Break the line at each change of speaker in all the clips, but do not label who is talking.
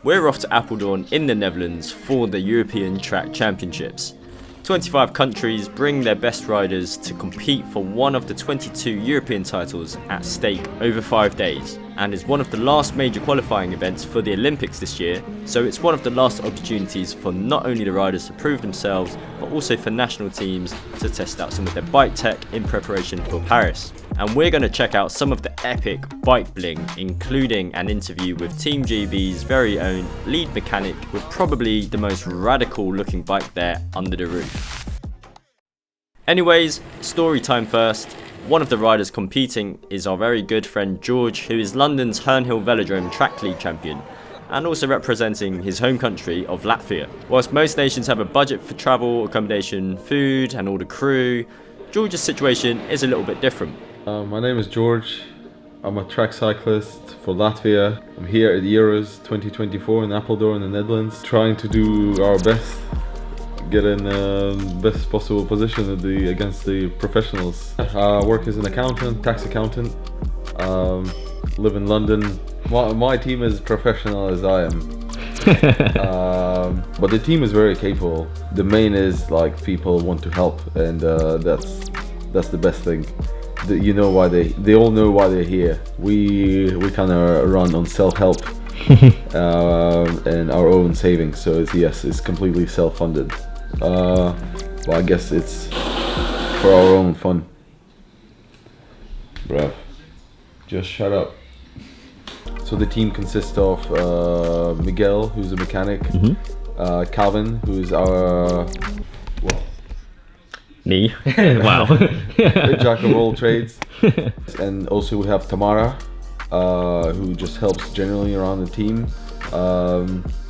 We're off to Apeldoorn in the Netherlands for the European Track Championships. 25 countries bring their best riders to compete for one of the 22 European titles at stake over 5 days, and is one of the last major qualifying events for the Olympics this year, so it's one of the last opportunities for not only the riders to prove themselves, but also for national teams to test out some of their bike tech in preparation for Paris. And we're going to check out some of the epic bike bling, including an interview with Team GB's very own lead mechanic with probably the most radical looking bike there under the roof. Anyways, story time first. One of the riders competing is our very good friend George, who is London's Hernhill Velodrome Track League champion, and also representing his home country of Latvia. Whilst most nations have a budget for travel, accommodation, food and all the crew, George's situation is a little bit different.
My name is George. I'm a track cyclist for Latvia. I'm here at the Euros 2024 in Apeldoorn in the Netherlands, trying to do our best, get in the best possible position against the professionals. I work as an accountant, tax accountant, live in London. My team is professional as I am. But the team is very capable. The main is like people want to help, and that's the best thing. You know why they all know why they're here. We kind of run on self-help and our own savings, so it's completely self-funded. But I guess it's for our own fun. Bruv, just shut up. So the team consists of Miguel, who's a mechanic, Calvin, who's our
me. Wow.
jack of all trades. And also we have Tamara, who just helps generally around the team.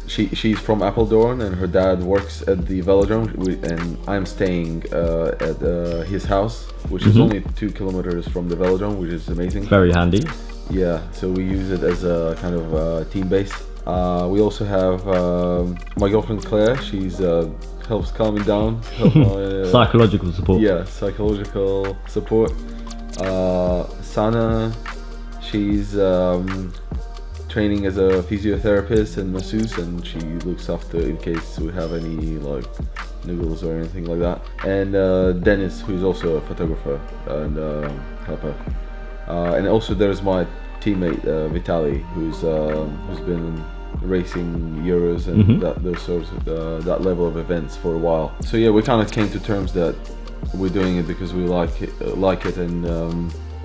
She's from Apeldoorn and her dad works at the Velodrome, and I'm staying at his house, which is only 2 kilometers from the Velodrome, which is amazing.
Very handy.
Yeah, so we use it as a kind of team base. We also have my girlfriend Claire. She's helps calm me down.
Psychological support.
Yeah, psychological support. Sana, she's training as a physiotherapist and masseuse, and she looks after in case we have any like niggles or anything like that. And Dennis, who's also a photographer and helper. And also there's my teammate Vitaly, who's been racing Euros and those sorts of that level of events for a while. So yeah, we kind of came to terms that we're doing it because we like it, and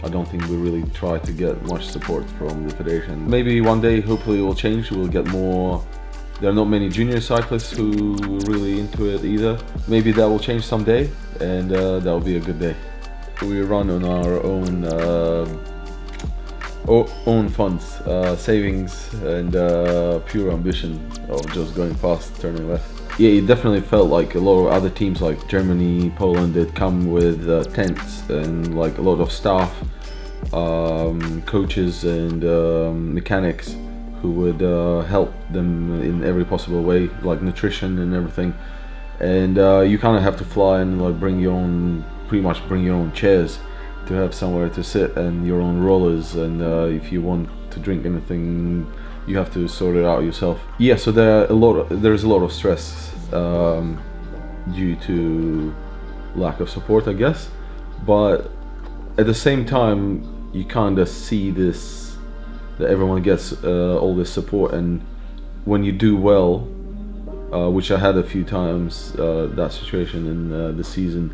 I don't think we really try to get much support from the federation. Maybe one day, hopefully, it will change. We'll get more. There are not many junior cyclists who are really into it either. Maybe that will change someday, and that will be a good day. We run on our own funds, savings, and pure ambition of just going fast, turning left. Yeah, it definitely felt like a lot of other teams like Germany, Poland, that come with tents and like a lot of staff, coaches and mechanics who would help them in every possible way, like nutrition and everything. And you kind of have to fly and like pretty much bring your own chairs to have somewhere to sit, and your own rollers, and if you want to drink anything, you have to sort it out yourself. Yeah, so there's a lot of stress due to lack of support, I guess. But at the same time, you kind of see this, that everyone gets all this support, and when you do well, which I had a few times, that situation in the season,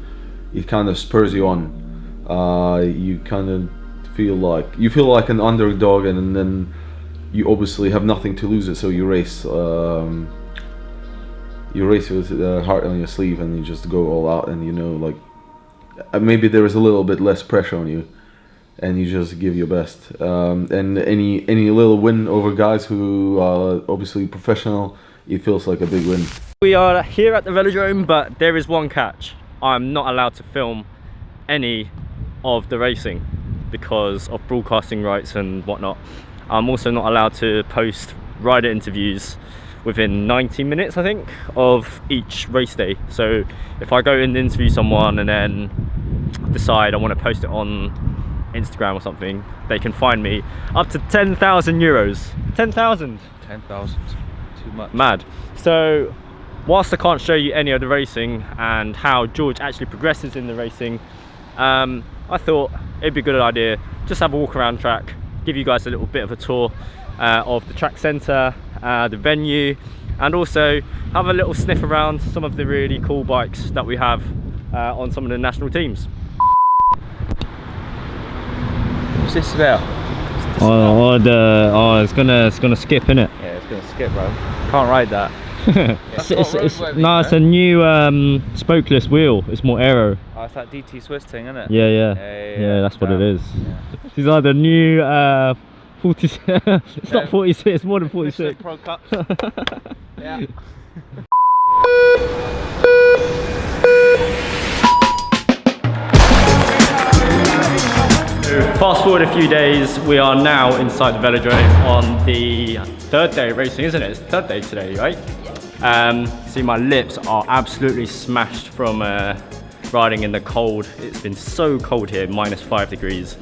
it kind of spurs you on. You kind of feel like an underdog, and then you obviously have nothing to lose it, so you race with the heart on your sleeve, and you just go all out, and you know, like maybe there is a little bit less pressure on you, and you just give your best. And any little win over guys who are obviously professional, it feels like a big win.
We are here at the Velodrome, but there is one catch. I'm not allowed to film any of the racing because of broadcasting rights and whatnot. I'm also not allowed to post rider interviews within 90 minutes, I think, of each race day. So if I go and interview someone and then decide I want to post it on Instagram or something, they can fine me up to 10,000 euros. 10,000.
10,000. too much.
Mad. So, whilst I can't show you any of the racing and how George actually progresses in the racing, I thought it'd be a good idea just have a walk around track, give you guys a little bit of a tour of the track centre, the venue, and also have a little sniff around some of the really cool bikes that we have on some of the national teams.
What's this about?
It's gonna skip, innit?
Yeah, it's gonna skip, bro. Can't ride that.
It's a new spokeless wheel. It's more aero.
Oh, it's that DT Swiss thing, isn't it?
Yeah, that's what it is.
Yeah.
These are the new 46. It's not 46, it's more than 46.
Pro Cups. Yeah.
Fast forward a few days, we are now inside the velodrome on the third day of racing, isn't it? It's the third day today, right? See, my lips are absolutely smashed from riding in the cold. It's been so cold here, -5 degrees.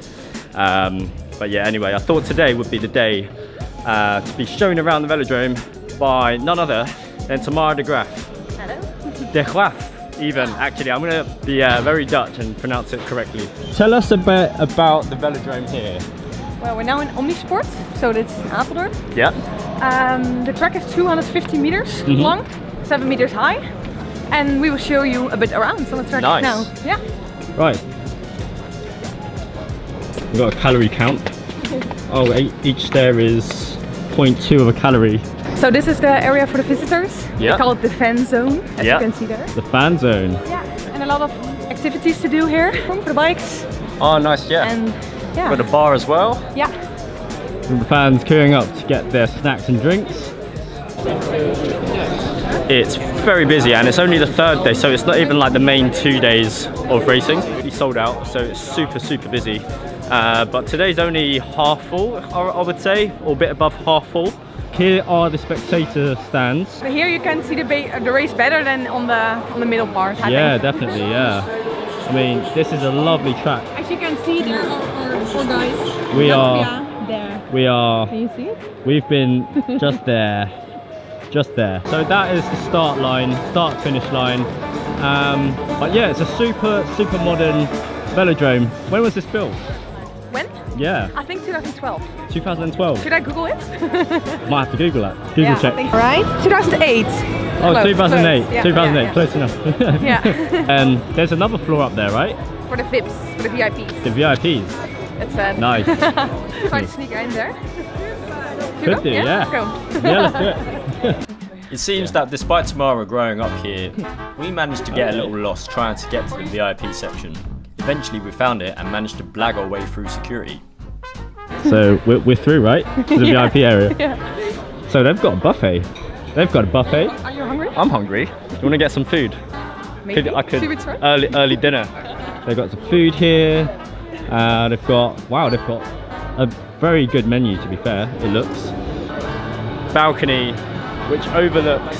But yeah, anyway, I thought today would be the day to be shown around the velodrome by none other than Tamara de Graaf.
Hello.
De Graaf, even. Actually, I'm going to be very Dutch and pronounce it correctly. Tell us a bit about the velodrome here.
Well, we're now in Omnisport, so that's Apeldoorn.
Yeah.
The track is 250 meters long, 7 meters high, and we will show you a bit around on the track now. Yeah.
Right. We've got a calorie count. Oh, each stair is 0.2 of a calorie.
So this is the area for the visitors.
Yeah.
We call it the fan zone, as you can see there.
The fan zone.
Yeah, and a lot of activities to do here for the bikes.
Oh, nice, yeah.
And yeah.
Got a bar as well.
Yeah.
And the fans queuing up to get their snacks and drinks.
It's very busy and it's only the third day, so it's not even like the main 2 days of racing. It's sold out, so it's super busy. But today's only half full, I would say, or a bit above half full.
Here are the spectator stands.
But here you can see the race better than on the middle part. I think.
Definitely, yeah. I mean, this is a lovely track.
As you can see, there are our 4 guys.
We are
there.
We are.
Can you see it?
We've been just there. Just there. So that is the start line, start-finish line. But yeah, it's a super modern velodrome. When was this built?
When?
Yeah.
I think 2012.
2012.
Should I Google it?
Might have to Google that. Google check.
Right. 2008.
Oh,
Close,
2008.
close. Yeah,
2008.
yeah.
Close enough.
Yeah.
There's another floor up there, right?
For the VIPs, for the VIPs.
The VIPs.
That's it.
Nice.
Try to sneak in there.
Could do, yeah.
Let's go.
Yeah, let's do it.
It seems that despite Tamara growing up here, we managed to get a little lost trying to get to the VIP section. Eventually we found it and managed to blag our way through security.
So we're through, right? To the VIP area.
Yeah.
So they've got a buffet. They've got a buffet.
Are you hungry?
I'm hungry. Do you want to get some food?
Maybe.
I could.
Should we try?
Early dinner.
They've got some food here. They've got a very good menu, to be fair, it looks.
Balcony which overlooks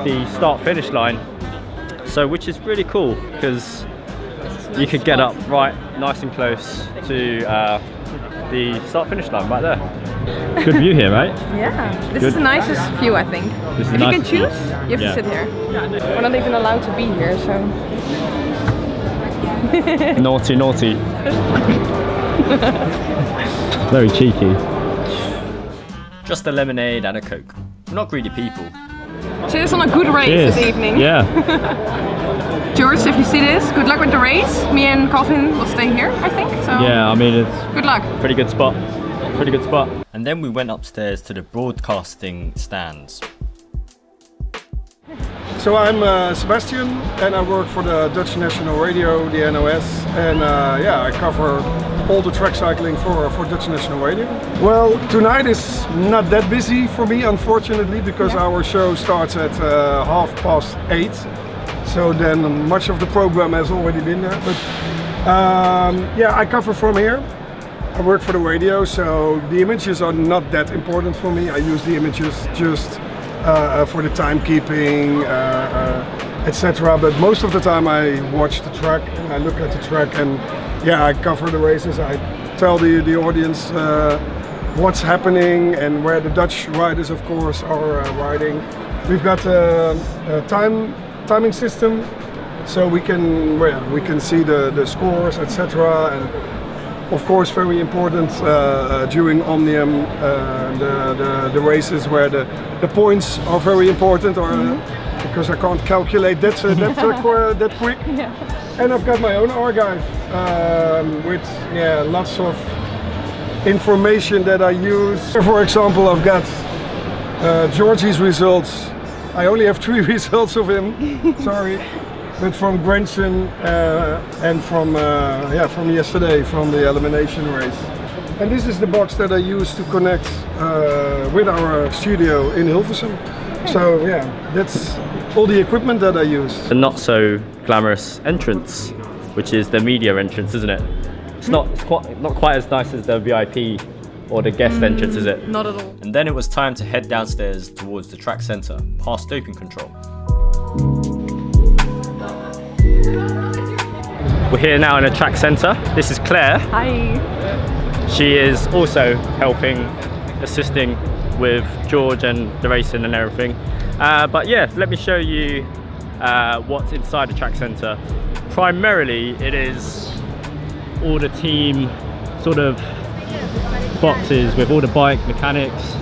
the start-finish line, so which is really cool because you could get up right nice and close to the start-finish line right there.
Good view here, right?
Yeah, this
Good.
is the nicest view, I think.
This is
If you can
nice.
choose, you have
Yeah.
to sit here. We're not even allowed to be here, so.
Naughty.
Very cheeky.
Just a lemonade and a Coke. We're not greedy people.
Cheers on a good race
Cheers.
this evening.
Yeah.
George, if you see this, good luck with the race. Me and Calvin will stay here, I think. So
Yeah, I mean, it's
good luck.
Pretty good spot. And then we went upstairs to the broadcasting stands.
So I'm Sebastian and I work for the Dutch National Radio, the NOS, and I cover all the track cycling for Dutch National Radio. Well, tonight is not that busy for me, unfortunately, because our show starts at 8:30. So then much of the program has already been there. But I cover from here. I work for the radio, so the images are not that important for me. I use the images just for the timekeeping, etc. But most of the time I watch the track and I look at the track and I cover the races. I tell the audience what's happening and where the Dutch riders, of course, are riding. We've got a timing system, so we can see the scores, etc. And of course, very important during Omnium, the races where the points are very important, or because I can't calculate that quick.
Yeah.
And I've got my own archive with lots of information that I use. For example, I've got Georgie's results. I only have 3 results of him. Sorry. But from Grenchen and from yesterday, from the elimination race. And this is the box that I use to connect with our studio in Hilversum. So yeah, that's all the equipment that I use.
The not so glamorous entrance, which is the media entrance, isn't it? It's not quite as nice as the VIP or the guest entrance, is it?
Not at all.
And then it was time to head downstairs towards the track centre, past doping control.
We're here now in a track centre. This is Claire.
Hi.
She is also helping, assisting with George and the racing and everything. But yeah, let me show you what's inside the track centre. Primarily, it is all the team sort of boxes with all the bike mechanics,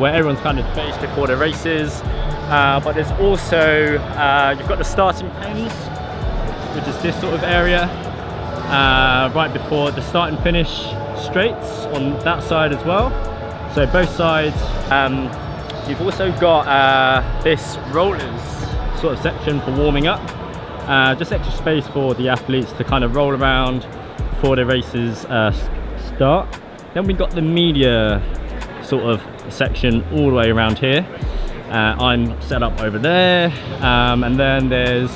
where everyone's kind of based before the races. But there's also, you've got the starting pens, which is this sort of area, right before the start and finish straights on that side as well. So both sides. You've also got this rollers sort of section for warming up. Just extra space for the athletes to kind of roll around before the races start. Then we've got the media sort of section all the way around here. I'm set up over there, and then there's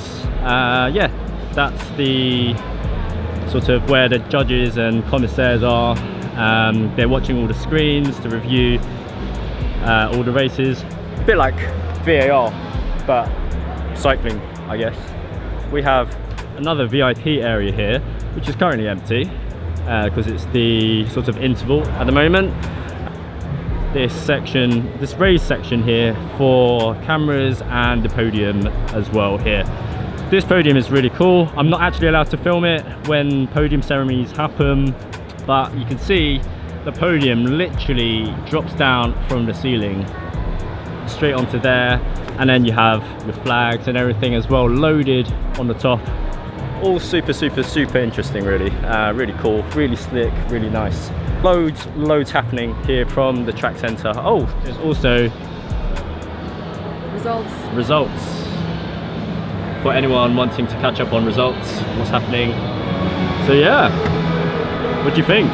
that's the sort of where the judges and commissaires are. They're watching all the screens to review all the races. A bit like VAR, but cycling, I guess. We have another VIP area here, which is currently empty because it's the sort of interval at the moment. This section, this raised section here for cameras and the podium as well here. This podium is really cool. I'm not actually allowed to film it when podium ceremonies happen, but you can see the podium literally drops down from the ceiling straight onto there, and then you have the flags and everything as well loaded on the top. All super interesting, really. Really cool, really slick, really nice. Loads happening here from the track centre. Oh, there's also results for anyone wanting to catch up on results, what's happening. So yeah, what do you think?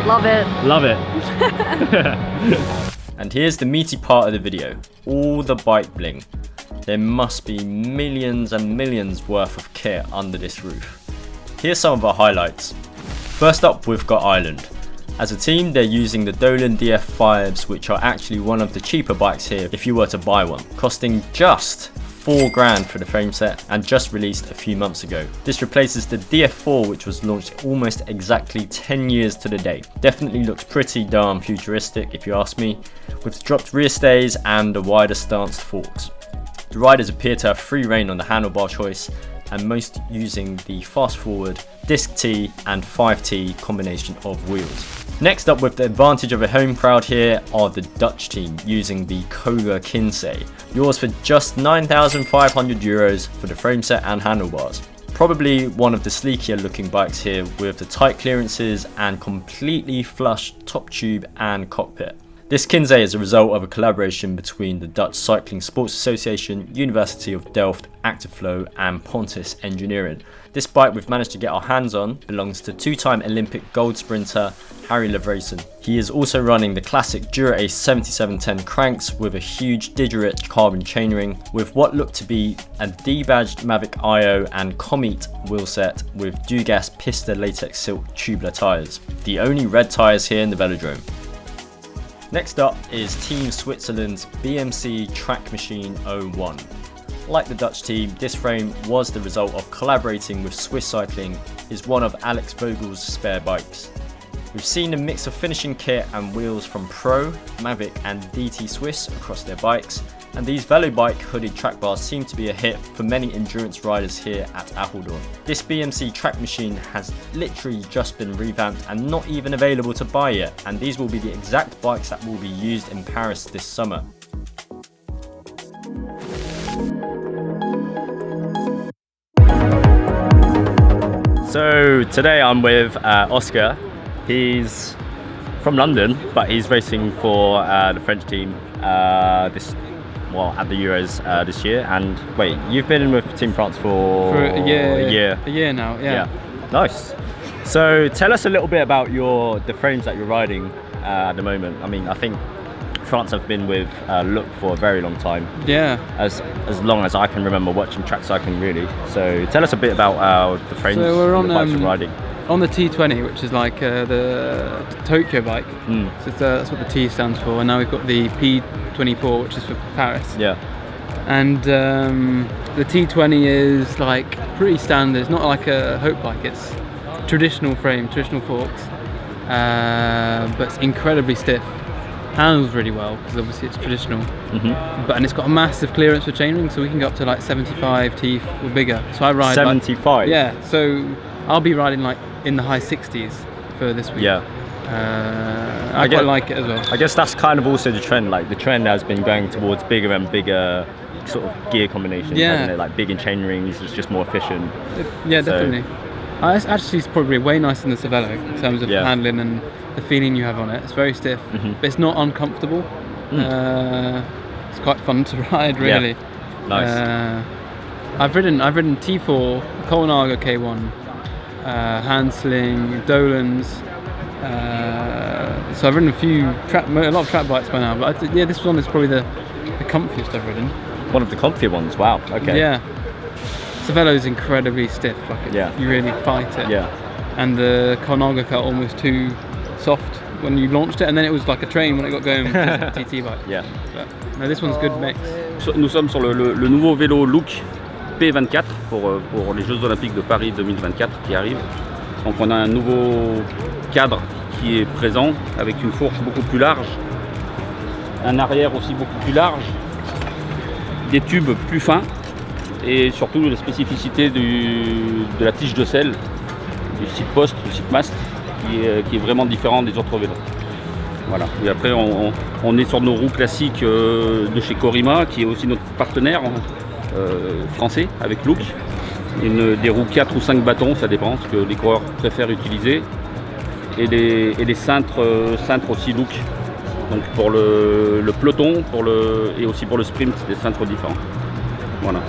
Love it.
Love it.
And here's the meaty part of the video, all the bike bling. There must be millions and millions worth of kit under this roof. Here's some of our highlights. First up, we've got Ireland. As a team, they're using the Dolan DF5s, which are actually one of the cheaper bikes here if you were to buy one, costing just $4,000 for the frame set and just released a few months ago. This replaces the DF4, which was launched almost exactly 10 years to the day. Definitely looks pretty darn futuristic if you ask me, with dropped rear stays and the wider stanced forks. The riders appear to have free rein on the handlebar choice, and most using the fast forward disc T and 5T combination of wheels. Next up, with the advantage of a home crowd here, are the Dutch team using the Koga Kinsei. Yours for just €9,500 for the frame set and handlebars. Probably one of the sleeker looking bikes here, with the tight clearances and completely flush top tube and cockpit. This Kinsei is a result of a collaboration between the Dutch Cycling Sports Association, University of Delft, Activeflow and Pontus Engineering. This bike we've managed to get our hands on belongs to two-time Olympic gold sprinter Harry Levresen. He is also running the classic Dura Ace 7710 cranks with a huge Digirich carbon chainring, with what looked to be a debadged Mavic IO and Comet wheelset with Dugas Pista latex silk tubular tyres. The only red tyres here in the Velodrome. Next up is Team Switzerland's BMC TrackMachine 01. Like the Dutch team, this frame was the result of collaborating with Swiss Cycling, is one of Alex Vogel's spare bikes. We've seen a mix of finishing kit and wheels from Pro, Mavic and DT Swiss across their bikes, and these Velo bike hooded track bars seem to be a hit for many endurance riders here at Apeldoorn. This BMC TrackMachine has literally just been revamped and not even available to buy yet, and these will be the exact bikes that will be used in Paris this summer.
So today I'm with Oscar. He's from London, but he's racing for the French team at the Euros this year. And wait, you've been with Team France for
a year.
A year
now, yeah.
Nice. So tell us a little bit about the frames that you're riding at the moment. I mean, I think France have been with Look for a very long time.
Yeah.
As long as I can remember watching track cycling, really. So tell us a bit about the frames
we're
and the bikes you're riding.
On the T20, which is like the Tokyo bike. So that's what the T stands for. And now we've got the P24, which is for Paris.
Yeah.
And the T20 is like pretty standard. It's not like a Hope bike. It's traditional frame, traditional forks, but it's incredibly stiff. Handles really well because obviously it's traditional, and it's got a massive clearance for chainring, so we can go up to like 75 teeth or bigger. So I ride
75.
Yeah, so I'll be riding like in the high 60s for this week.
Yeah.
I quite like it as well.
I guess that's kind of also the trend. Like the trend has been going towards bigger and bigger sort of gear combinations, hasn't it? Like big in chain rings, it's just more efficient.
Yeah, definitely. It's actually probably way nicer than the Cervelo in terms of handling and the feeling you have on it. It's very stiff, but it's not uncomfortable. It's quite fun to ride, really.
Yeah. Nice.
I've ridden T4, Colnago K1, Handsling, Dolan's. So I've ridden a lot of track bikes by now. But this one is probably the comfiest I've ridden.
One of the comfier ones. Wow. Okay.
Yeah. Cervelo is incredibly stiff. Like you really fight it.
Yeah.
And the Colnago felt almost too soft when you launched it, and then it was like a train when it got going, which is a TT bike.
Yeah.
But no, this one's good mix.
Nous sommes sur le nouveau vélo Look P24 pour les Jeux Olympiques de Paris 2024 qui arrivent. Donc on a un nouveau cadre qui est présent avec une fourche beaucoup plus large, un arrière aussi beaucoup plus large, des tubes plus fins et surtout la spécificité de la tige de selle, du site post, du site mast qui est vraiment différent des autres vélos. Voilà. Et après on est sur nos roues classiques de chez Corima qui est aussi notre partenaire français avec Look. Des roues 4 ou 5 bâtons, ça dépend ce que les coureurs préfèrent utiliser. Et des cintres aussi Look. Donc pour le peloton et aussi pour le sprint, des cintres différents. Voilà.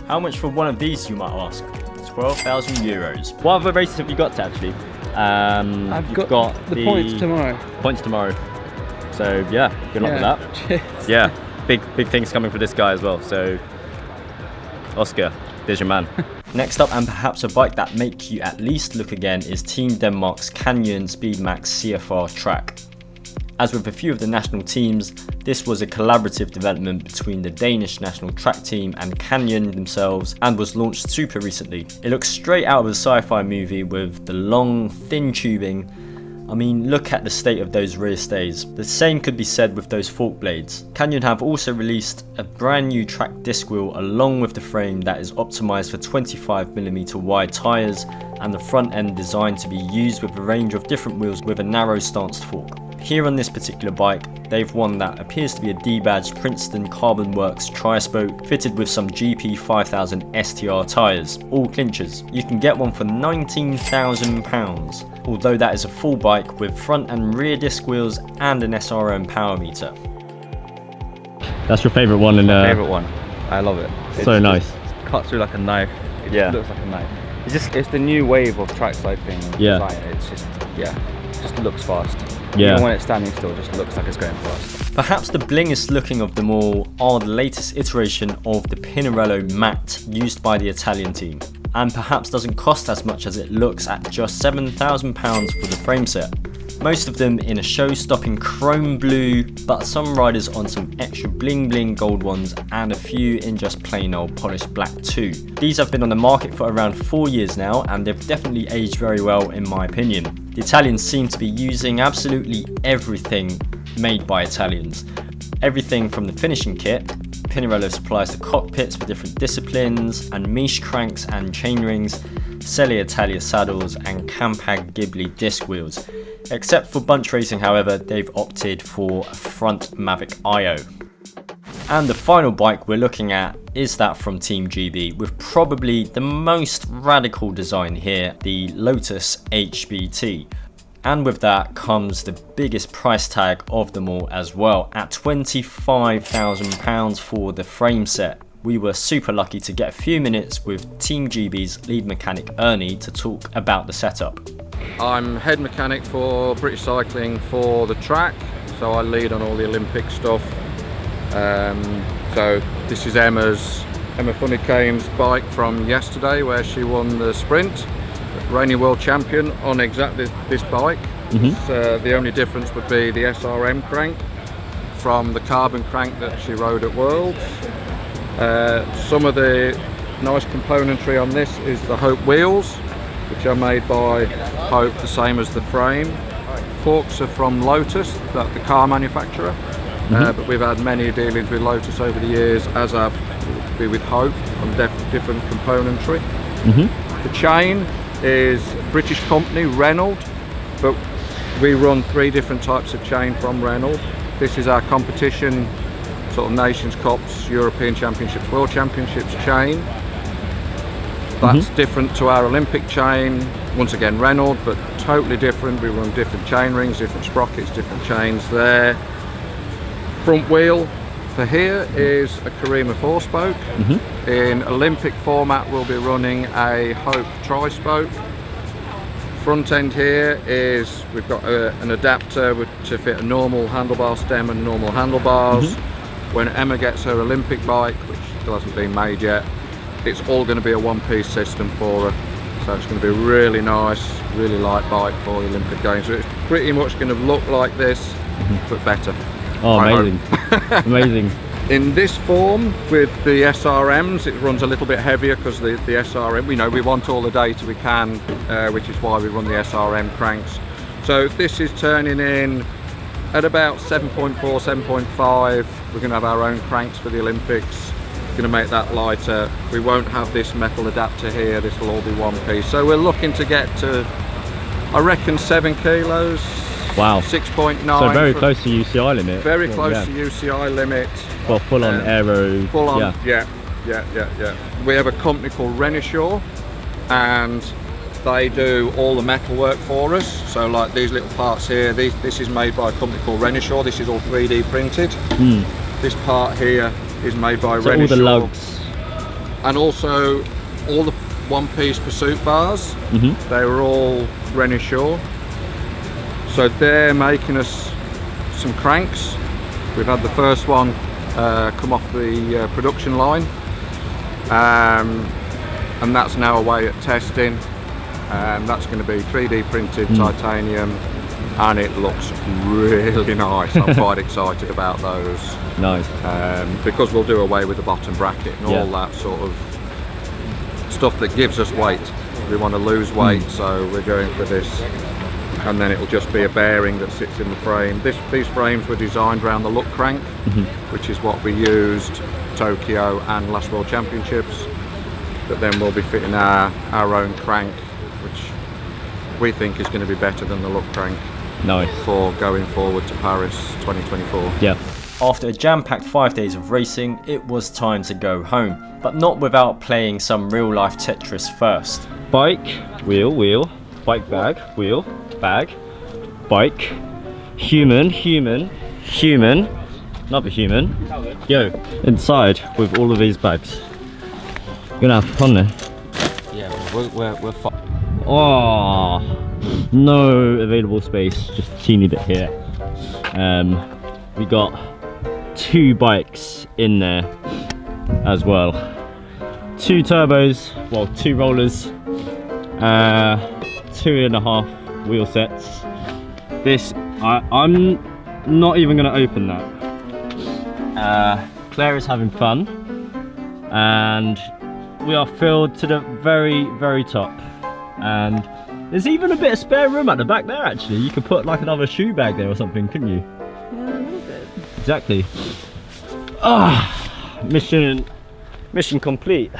How much for one of these, you might ask? 12,000 euros.
What other races have you got actually?
I've got the points tomorrow.
Points tomorrow. So yeah, good luck with that.
Cheers.
Yeah, big things coming for this guy as well. So Oscar, there's your man.
Next up, and perhaps a bike that makes you at least look again, is Team Denmark's Canyon Speedmax CFR Track. As with a few of the national teams, this was a collaborative development between the Danish national track team and Canyon themselves, and was launched super recently. It looks straight out of a sci-fi movie with the long, thin tubing. I mean, look at the state of those rear stays. The same could be said with those fork blades. Canyon have also released a brand new track disc wheel along with the frame that is optimised for 25mm wide tyres, and the front end designed to be used with a range of different wheels with a narrow stanced fork. Here on this particular bike, they've one that appears to be a D-badged Princeton Carbon Works tri-spoke fitted with some GP 5000 STR tyres, all clinchers. You can get one for £19,000, although that is a full bike with front and rear disc wheels and an SRM power meter.
That's your favourite one?
My favourite one. I love it.
So nice.
It cuts through like a knife. It just looks like a knife. It's the new wave of track cycling design. It's just looks fast. Even when it's standing still, it just looks like it's going fast.
Perhaps the blingest looking of them all are the latest iteration of the Pinarello MAAT used by the Italian team, and perhaps doesn't cost as much as it looks at just £7,000 for the frame set. Most of them in a show-stopping chrome blue, but some riders on some extra bling bling gold ones, and a few in just plain old polished black too. These have been on the market for around 4 years now, and they've definitely aged very well in my opinion. The Italians seem to be using absolutely everything made by Italians. Everything from the finishing kit. Pinarello supplies the cockpits for different disciplines, and Misch cranks and chainrings, Selle Italia saddles and Campag Ghibli disc wheels. Except for bunch racing, however, they've opted for a front Mavic IO. And the final bike we're looking at is that from Team GB, with probably the most radical design here, the Lotus HB.T. And with that comes the biggest price tag of them all as well, at £25,000 for the frame set. We were super lucky to get a few minutes with Team GB's lead mechanic Ernie to talk about the setup.
I'm head mechanic for British Cycling for the track, so I lead on all the Olympic stuff. So this is Emma Funnykane's bike from yesterday, where she won the sprint. Reigning world champion on exactly this bike. The only difference would be the SRM crank from the carbon crank that she rode at Worlds. Some of the nice componentry on this is the Hope wheels, which are made by Hope, the same as the frame. Forks are from Lotus, the car manufacturer. But we've had many dealings with Lotus over the years, as have we with Hope, on different componentry. The chain is a British company, Reynolds, but we run 3 different types of chain from Reynolds. This is our competition, sort of Nations Cups, European Championships, World Championships chain. That's different to our Olympic chain. Once again, Reynolds, but totally different. We run different chain rings, different sprockets, different chains there. Front wheel for here is a Karima 4-spoke. In Olympic format, we'll be running a Hope tri-spoke. Front end here is, we've got an adapter to fit a normal handlebar stem and normal handlebars. When Emma gets her Olympic bike, which still hasn't been made yet, it's all going to be a one-piece system for her. So it's going to be a really nice, really light bike for the Olympic Games. So it's pretty much going to look like this, but better.
Oh, amazing. Amazing.
In this form, with the SRMs, it runs a little bit heavier because the SRM, we want all the data we can, which is why we run the SRM cranks. So this is turning in at about 7.4, 7.5. We're going to have our own cranks for the Olympics. Going to make that lighter. We won't have this metal adapter here. This will all be one piece. So we're looking to get to, I reckon, 7 kilos.
Wow.
6.9.
So very close to UCI limit.
Very close to UCI limit.
Well, full on aero.
Full on, yeah. We have a company called Renishaw, and they do all the metal work for us. So like these little parts here, this is made by a company called Renishaw. This is all 3D printed. This part here is made by Renishaw.
All the lugs.
And also all the one-piece pursuit bars, they were all Renishaw. So they're making us some cranks. We've had the first one come off the production line, and that's now away at testing. That's going to be 3D printed titanium, and it looks really nice. I'm quite excited about those.
Nice.
Because we'll do away with the bottom bracket and all that sort of stuff that gives us weight. We want to lose weight, so we're going for this. And then it'll just be a bearing that sits in the frame. These frames were designed around the look crank, which is what we used Tokyo and last World Championships. But then we'll be fitting our own crank, which we think is going to be better than the look crank.
Nice.
For going forward to Paris 2024.
Yeah.
After a jam-packed 5 days of racing, it was time to go home, but not without playing some real-life Tetris first.
Bike, wheel, bike bag, wheel, bag, bike, human, another human. Yo, inside with all of these bags. You're gonna have fun there.
Yeah, we're fine.
Oh, no available space, just a teeny bit here. We got 2 bikes in there as well. 2 turbos, well, 2 rollers, 2.5 wheel sets. This, I'm not even going to open that. Claire is having fun, and we are filled to the very, very top. And There's even a bit of spare room at the back there, actually. You could put like another shoe bag there or something, couldn't you?
Yeah, a little bit.
Exactly. Mission complete.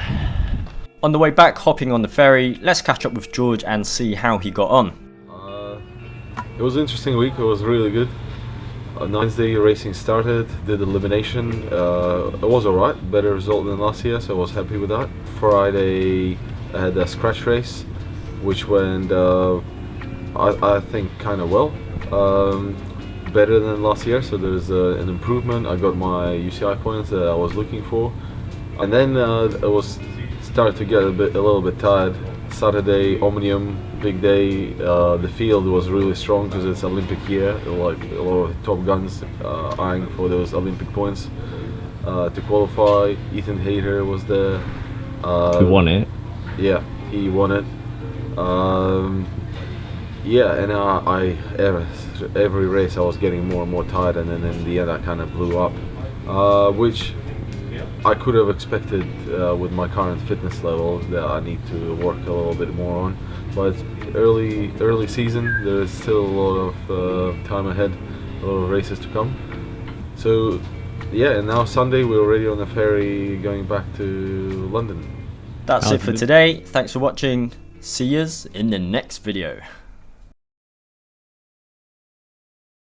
On the way back, hopping on the ferry, let's catch up with George and see how he got on.
It was an interesting week. It was really good. On Wednesday, racing started, did elimination. It was alright, better result than last year, so I was happy with that. Friday, I had a scratch race, which went, I think, kind of well. Better than last year, so there's an improvement. I got my UCI points that I was looking for. And then I was started to get a little bit tired. Saturday, Omnium, big day. The field was really strong because it's Olympic year. Like a lot of top guns eyeing for those Olympic points to qualify. Ethan Hayter was there.
Who won it?
Yeah, he won it. Yeah, and every race I was getting more and more tired, and then in the end I kind of blew up, which I could have expected with my current fitness level that I need to work a little bit more on. But it's early season, there is still a lot of time ahead, a lot of races to come. So yeah, and now Sunday we're already on the ferry going back to London.
That's it for today. Thanks for watching. See yous in the next video.